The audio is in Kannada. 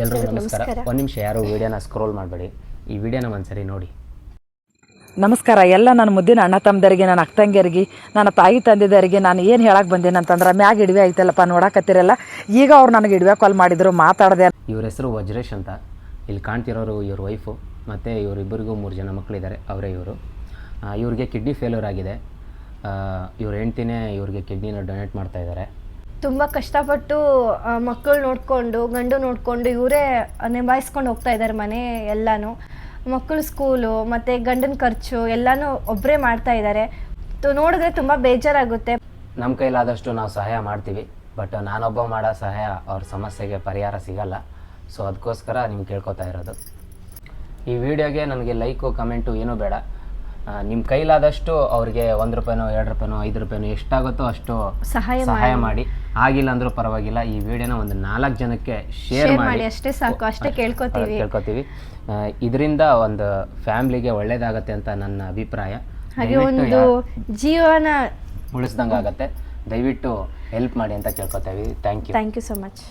ಎಲ್ರಿಗೂ ನಮಸ್ಕಾರ. ಒಂದು ನಿಮಿಷ ಯಾರು ವಿಡಿಯೋನ ಸ್ಕ್ರೋಲ್ ಮಾಡಬೇಡಿ, ಈ ವಿಡಿಯೋನ ಒಂದ್ಸರಿ ನೋಡಿ. ನಮಸ್ಕಾರ ಎಲ್ಲ ನನ್ನ ಮುದ್ದಿನ ಅಣ್ಣ ತಮ್ಮದರಿಗೆ, ನನ್ನ ಅಕ್ಕ ತಂಗಿಯರಿಗೆ, ನನ್ನ ತಾಯಿ ತಂದೆದರಿಗೆ ನಾನು ಏನು ಹೇಳಕ್ಕೆ ಬಂದೇನೆ ಅಂತಂದ್ರೆ, ಮ್ಯಾಗ ಇಡುವೆ ಐತಲ್ಲಪ್ಪ ನೋಡಕತ್ತಿರಲ್ಲ. ಈಗ ಅವ್ರು ನನಗೆ ಇಡುವೆ ಕಾಲ್ ಮಾಡಿದ್ರು, ಮಾತಾಡಿದೆ. ಇವ್ರ ಹೆಸರು ವಜ್ರೇಶ್ ಅಂತ. ಇಲ್ಲಿ ಕಾಣ್ತಿರೋರು ಇವ್ರ ವೈಫು, ಮತ್ತು ಇವರಿಬ್ಬರಿಗೂ 3 ಜನ ಮಕ್ಕಳಿದ್ದಾರೆ, ಅವರೇ ಇವರು. ಇವ್ರಿಗೆ ಕಿಡ್ನಿ ಫೇಲ್ಯೂರ್ ಆಗಿದೆ. ಇವ್ರ ಹೆಂಡ್ತಿನೇ ಇವ್ರಿಗೆ ಕಿಡ್ನಿನ ಡೊನೇಟ್ ಮಾಡ್ತಾ ಇದ್ದಾರೆ. ತುಂಬ ಕಷ್ಟಪಟ್ಟು ಮಕ್ಕಳು ನೋಡಿಕೊಂಡು, ಗಂಡು ನೋಡಿಕೊಂಡು ಇವರೇ ನಿಭಾಯಿಸ್ಕೊಂಡು ಹೋಗ್ತಾ ಇದ್ದಾರೆ ಮನೆ ಎಲ್ಲನೂ. ಮಕ್ಕಳು ಸ್ಕೂಲು ಮತ್ತು ಗಂಡನ ಖರ್ಚು ಎಲ್ಲನೂ ಒಬ್ಬರೇ ಮಾಡ್ತಾ ಇದ್ದಾರೆ. ನೋಡಿದ್ರೆ ತುಂಬ ಬೇಜಾರಾಗುತ್ತೆ. ನಮ್ಮ ಕೈಲಾದಷ್ಟು ನಾವು ಸಹಾಯ ಮಾಡ್ತೀವಿ, ಬಟ್ ನಾನೊಬ್ಬ ಮಾಡೋ ಸಹಾಯ ಅವ್ರ ಸಮಸ್ಯೆಗೆ ಪರಿಹಾರ ಸಿಗಲ್ಲ. ಸೊ ಅದಕ್ಕೋಸ್ಕರ ನಿಮ್ಗೆ ಕೇಳ್ಕೊತಾ ಇರೋದು. ಈ ವಿಡಿಯೋಗೆ ನನಗೆ ಲೈಕು ಕಮೆಂಟು ಏನೂ ಬೇಡ. ನಿಮ್ಮ ಕೈಲಾದಷ್ಟು ಅವ್ರಿಗೆ 1 ರೂಪಾಯಿನೋ 2 ರೂಪಾಯಿನೋ 5 ರೂಪಾಯಿನೋ ಎಷ್ಟಾಗುತ್ತೋ ಅಷ್ಟು ಸಹಾಯ ಮಾಡಿ. ಆಗಿಲ್ಲ ಅಂದರೂ ಪರವಾಗಿಲ್ಲ, ಈ ವಿಡಿಯೋನ ಒಂದು 4 ಜನಕ್ಕೆ ಶೇರ್ ಮಾಡಿ, ಅಷ್ಟೇ ಸಾಕು, ಅಷ್ಟೇ ಕೇಳ್ಕೊತೀವಿ. ಇದರಿಂದ ಒಂದು ಫ್ಯಾಮಿಲಿಗೆ ಒಳ್ಳೇದಾಗತ್ತೆ ಅಂತ ನನ್ನ ಅಭಿಪ್ರಾಯ. ಹಾಗೆ ಒಂದು ಜೀವನ ಉಳಿಸ್ದಂಗೆ ಆಗುತ್ತೆ. ದಯವಿಟ್ಟು ಹೆಲ್ಪ್ ಮಾಡಿ ಅಂತ ಕೇಳ್ಕೊತೀವಿ. Thank you so much.